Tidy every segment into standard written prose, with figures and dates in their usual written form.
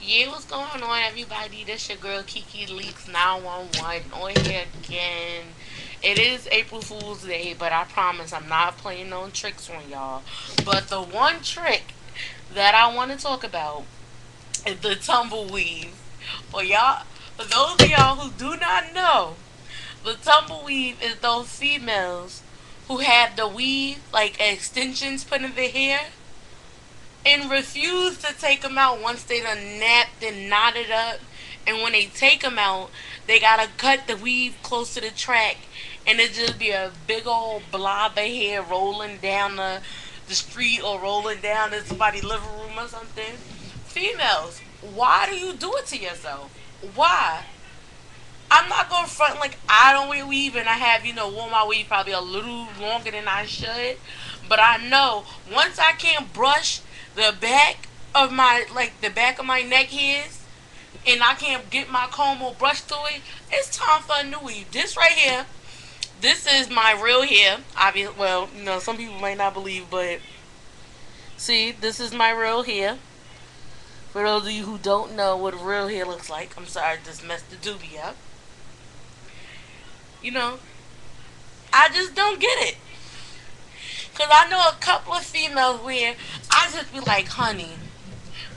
Yeah, what's going on, everybody? This your girl Kiki Leaks 911 on here again. It is April Fool's Day, but I promise I'm not playing no tricks on y'all. But the one trick that I want to talk about is the tumbleweave. For y'all, for those of y'all who do not know, the tumbleweave is those females who have the weave like extensions put in their hair and refuse to take them out once they done napped and knotted up. And when they take them out, they gotta cut the weave close to the track, and it just be a big old blob of hair rolling down the street or rolling down in somebody's living room or something. Females, why do you do it to yourself? Why? I'm not going to front like I don't wear weave and I have, worn my weave probably a little longer than I should. But I know once I can't brush the back of the back of my neck hairs and I can't get my comb or brush through it, it's time for a new weave. This right here, this is my real hair. Obvious, well, some people might not believe, but see, this is my real hair. For those of you who don't know what real hair looks like, I'm sorry, I just messed the doobie up. You know, I just don't get it. Because I know a couple of females where I just be like, honey,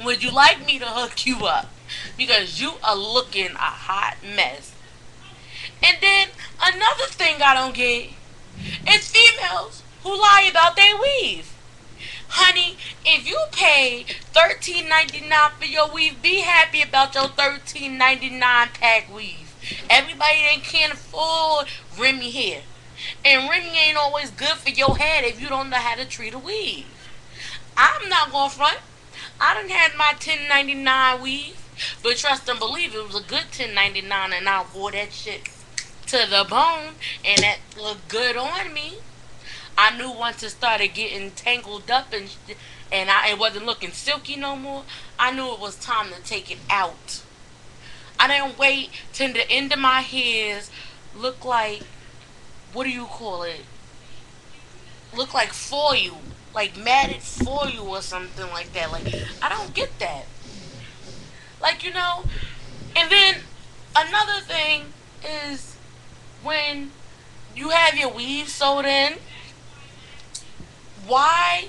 would you like me to hook you up? Because you are looking a hot mess. And then another thing I don't get is females who lie about their weave. Honey, if you pay $13.99 for your weave, be happy about your $13.99 pack weave. Everybody that can't afford Remy hair. And Remy ain't always good for your head if you don't know how to treat a weave. I'm not gonna front. I done had my $10.99 weave, but trust and believe it was a good $10.99, and I wore that shit to the bone, and that looked good on me. I knew once it started getting tangled up and it wasn't looking silky no more, I knew it was time to take it out. I didn't wait till the end of my hairs look like, what do you call it? Look like foil, like matted foil or something like that. Like, I don't get that. Like, and then another thing is when you have your weave sewed in, why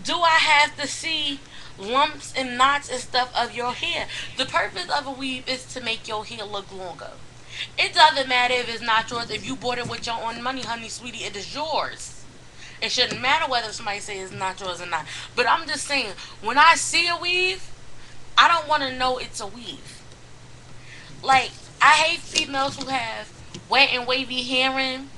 do I have to see lumps and knots and stuff of your hair? The purpose of a weave is to make your hair look longer. It doesn't matter if it's not yours. If you bought it with your own money, honey, sweetie, it is yours. It shouldn't matter whether somebody says it's not yours or not. But I'm just saying, when I see a weave, I don't want to know it's a weave. Like, I hate females who have wet and wavy hair in,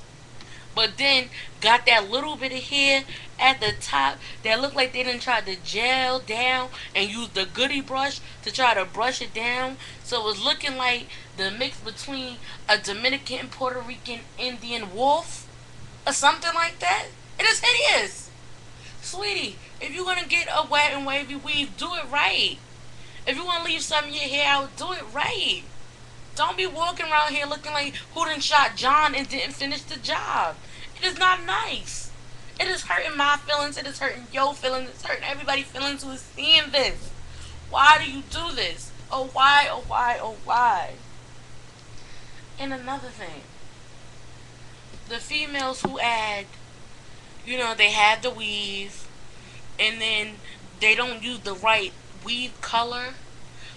but then got that little bit of hair at the top that look like they didn't try to gel down and use the goodie brush to try to brush it down. So it was looking like the mix between a Dominican, Puerto Rican, Indian wolf or something like that. It is hideous. Sweetie, if you're gonna get a wet and wavy weave, do it right. If you wanna leave some of your hair out, do it right. Don't be walking around here looking like who done shot John and didn't finish the job. It is not nice. It is hurting my feelings. It is hurting your feelings. It's hurting everybody's feelings who is seeing this. Why do you do this? Oh, why? Oh, why? Oh, why? And another thing. The females who add, they have the weave and then they don't use the right weave color.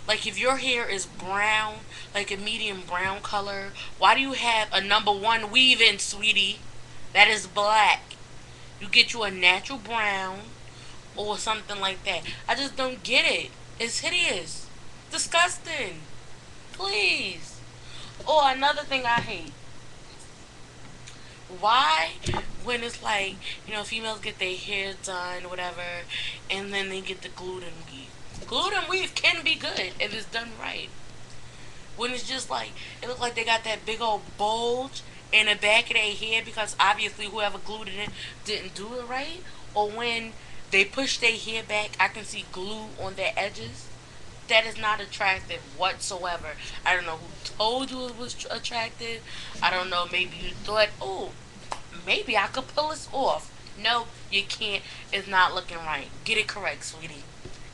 Like if your hair is brown, like a medium brown color, why do you have a number one weave in, sweetie? That is black. You get you a natural brown or something like that. I just don't get it. It's hideous. Disgusting. Please. Or another thing I hate. Why, when it's like, females get their hair done, whatever, and then they get the glued in weave. Glued in weave can be good if it's done right. When it's just like, it looks like they got that big old bulge in the back of their head because obviously whoever glued it in didn't do it right. Or when they push their hair back, I can see glue on their edges. That is not attractive whatsoever. I don't know who told you it was attractive. I don't know, maybe you thought, oh, maybe I could pull this off. No, you can't. It's not looking right. Get it correct, sweetie.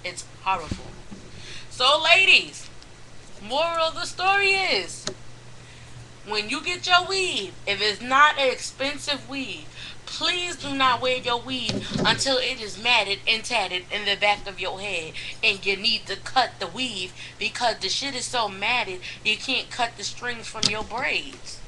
It's horrible. So, ladies, moral of the story is when you get your weave, if it's not an expensive weave, please do not wear your weave until it is matted and tatted in the back of your head. And you need to cut the weave because the shit is so matted you can't cut the strings from your braids.